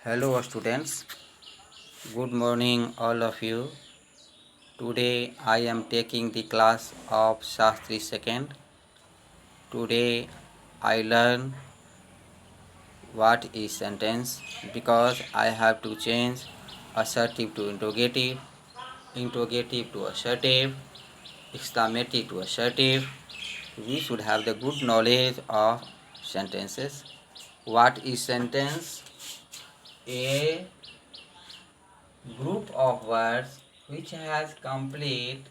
Hello students, good morning all of you. Today I am taking the class of Shastri second. Today I learn what is sentence because I have to change assertive to interrogative, interrogative to assertive, exclamative to assertive. We should have the good knowledge of sentences. What is sentence? A group of words which has complete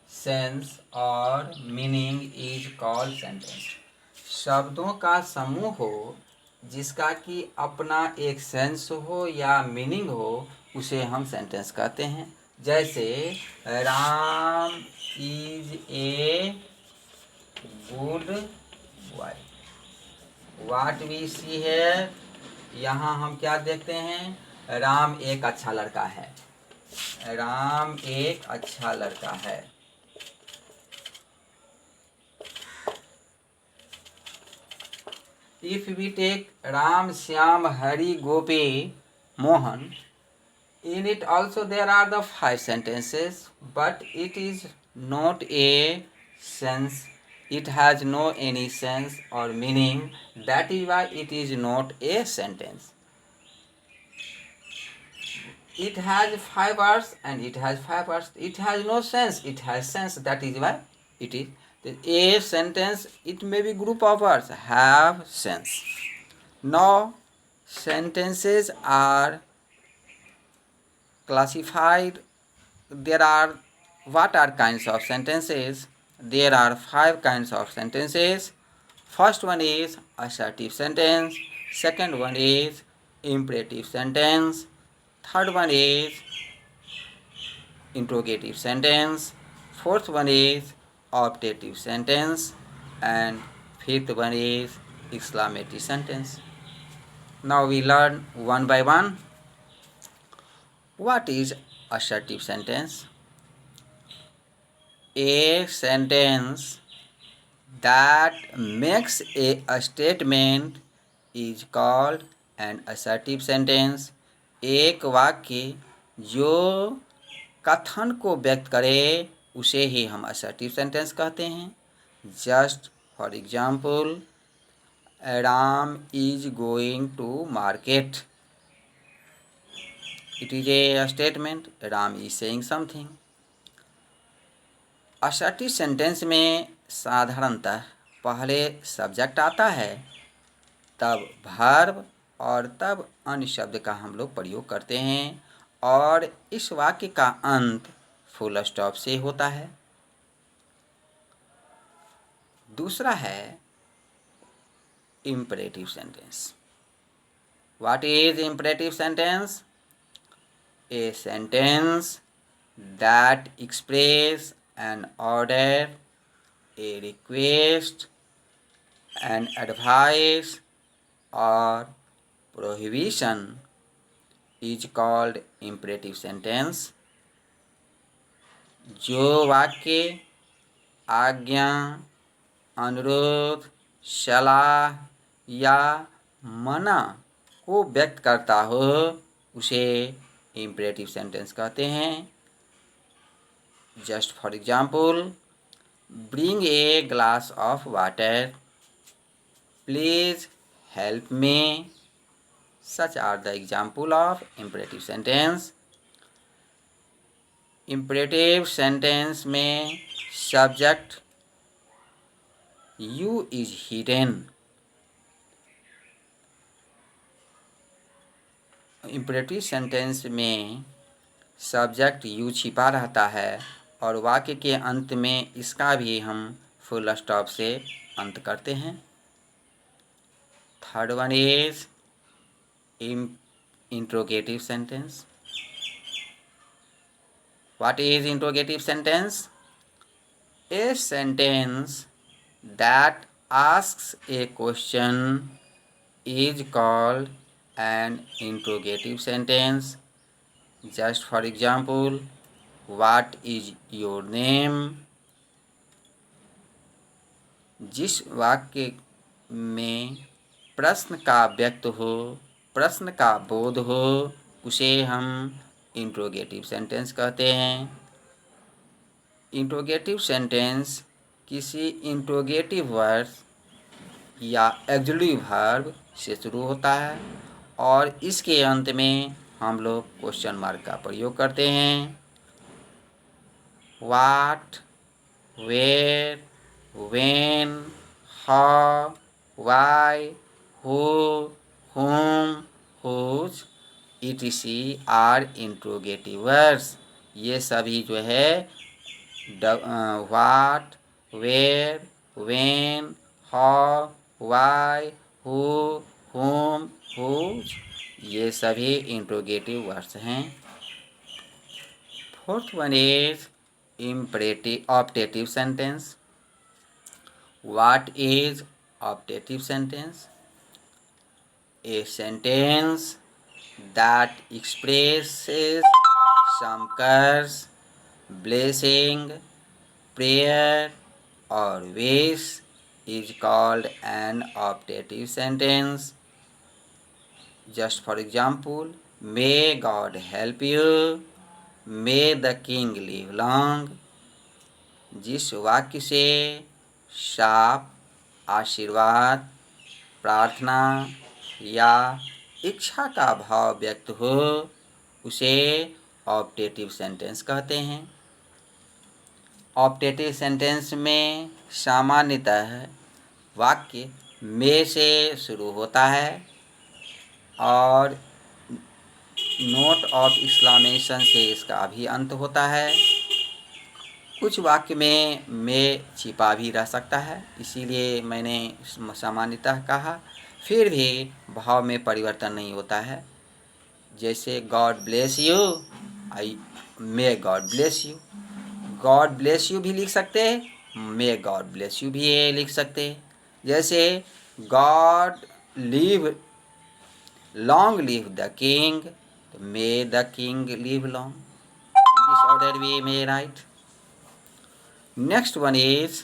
sense और meaning is called sentence. शब्दों का समूह हो जिसका कि अपना एक sense हो या मीनिंग हो उसे हम सेंटेंस कहते हैं। जैसे Ram is a good boy. What we see है, यहाँ हम क्या देखते हैं? राम एक अच्छा लड़का है। राम एक अच्छा लड़का है। If we take Ram, Shyam, Hari, Gopi, Mohan, in it also there are the 5 sentences, but it is not a sense. It has no any sense or meaning. That is why it is not a sentence. It has 5 words and it has 5 words. It has no sense. It has sense. That is why it is. A sentence, it may be group of words, have sense. Now, sentences are classified. There are what are kinds of sentences? There are 5 kinds of sentences. First one is assertive sentence. Second one is imperative sentence. Third one is interrogative sentence. Fourth one is optative sentence. And fifth one is exclamative sentence. Now we learn one by one. What is assertive sentence? A sentence that makes a statement is called an assertive sentence. एक वाक्य जो कथन को व्यक्त करे उसे ही हम assertive sentence कहते हैं। Just for example, Ram is going to market. It is a statement. Ram is saying something. Assertive sentence में साधारणतः पहले सब्जेक्ट आता है, तब वर्ब और तब अन्य शब्द का हम लोग प्रयोग करते हैं और इस वाक्य का अंत फुल स्टॉप से होता है। दूसरा है imperative sentence. What is imperative sentence? A sentence that express an order, a request, an advice or prohibition is called imperative sentence. जो वाक्य आज्ञा, अनुरोध, सलाह या मना को व्यक्त करता हो उसे imperative sentence कहते हैं। Just for example, bring a glass of water. Please help me. Such are the example of imperative sentence. Imperative sentence में subject you is hidden. Imperative sentence में सब्जेक्ट यू छिपा रहता है और वाक्य के अंत में इसका भी हम फुल स्टॉप से अंत करते हैं। Third one is interrogative sentence. What is interrogative sentence? A sentence that asks A question is called an interrogative sentence. Just for example, what is your name? जिस वाक्य में प्रश्न का व्यक्त हो प्रश्न का बोध हो उसे हम इंट्रोगेटिव सेंटेंस कहते हैं। इंट्रोगेटिव सेंटेंस किसी इंट्रोगेटिव वर्ड या ऑक्सिलरी वर्ब से शुरू होता है और इसके अंत में हम लोग क्वेश्चन मार्क का प्रयोग करते हैं। What, where, when, how, why, who, whom, whose, etc. Are interrogative words. ये सभी जो है what, where, when, how, why, who, whom, whose, ये सभी इंट्रोगेटिव वर्ड्स हैं। Fourth one is imperative optative sentence. What is optative sentence? A sentence that expresses some curse, blessing, prayer or wish is called an optative sentence. Just for example, may God help you, may the king live long। जिस वाक्य से शाप, आशीर्वाद, प्रार्थना या इच्छा का भाव व्यक्त हो उसे ऑप्टेटिव सेंटेंस कहते हैं। ऑप्टेटिव सेंटेंस में सामान्यतः वाक्य में से शुरू होता है और नोट ऑफ एक्सक्लेमेशन से इसका भी अंत होता है। कुछ वाक्य में छिपा भी रह सकता है, इसीलिए मैंने सामान्यतः कहा। फिर भी भाव में परिवर्तन नहीं होता है। जैसे God bless you, may God bless you, God bless you भी लिख सकते हैं, मे गॉड ब्लेस यू भी लिख सकते हैं। जैसे God live, long live the king, तो may the king live long. This order we may write. Next one is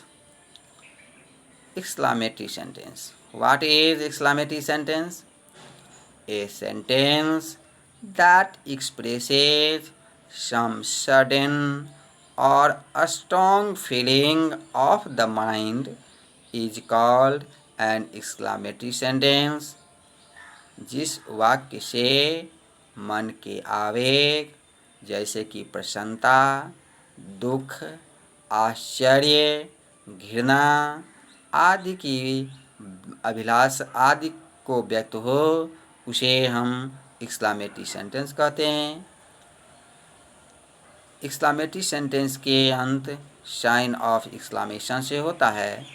exclamatory sentence. What is exclamatory sentence? A sentence that expresses some sudden or a strong feeling of the mind is called an exclamatory sentence. जिस वाक्य से मन के आवेग जैसे कि प्रसन्नता, दुख, आश्चर्य, घृणा आदि की अभिलाष आदि को व्यक्त हो उसे हम एक्सक्लेमेटरी सेंटेंस कहते हैं। एक्सक्लेमेटरी सेंटेंस के अंत साइन ऑफ एक्सक्लेमेशन से होता है।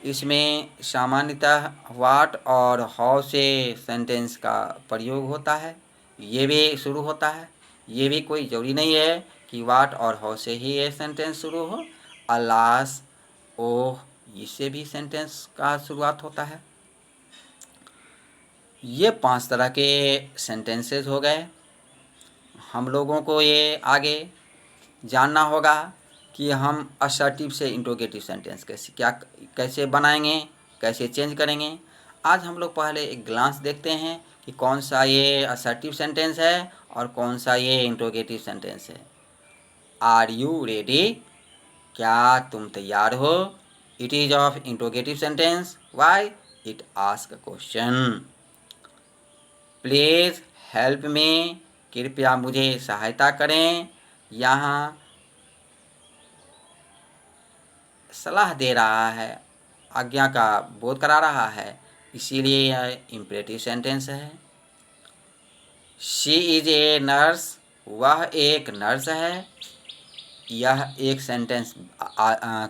इसमें सामान्यतः व्हाट और हाउ से सेंटेंस का प्रयोग होता है। ये भी शुरू होता है। ये भी कोई ज़रूरी नहीं है कि व्हाट और हाउ से ही ये सेंटेंस शुरू हो। अलास, ओह, इससे भी सेंटेंस का शुरुआत होता है। ये 5 तरह के सेंटेंसेस हो गए। हम लोगों को ये आगे जानना होगा कि हम असर्टिव से इंट्रोगेटिव सेंटेंस कैसे बनाएंगे, कैसे चेंज करेंगे। आज हम लोग पहले एक ग्लांस देखते हैं कि कौन सा ये असर्टिव सेंटेंस है और कौन सा ये इंट्रोगेटिव सेंटेंस है। Are you ready? क्या तुम तैयार हो? It is of interrogative sentence. Why? It ask a question. Please help me, कृपया मुझे सहायता करें। यहाँ सलाह दे रहा है, आज्ञा का बोध करा रहा है, इसीलिए यह इंपेरेटिव सेंटेंस है। शी इज ए नर्स, वह एक नर्स है। यह एक सेंटेंस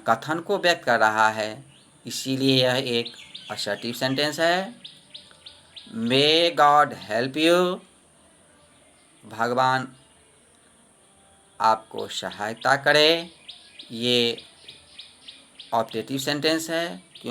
कथन को व्यक्त कर रहा है, इसीलिए यह एक असर्टिव सेंटेंस है। मे गॉड हेल्प यू, भगवान आपको सहायता करे, ये ऑप्टेटिव सेंटेंस है।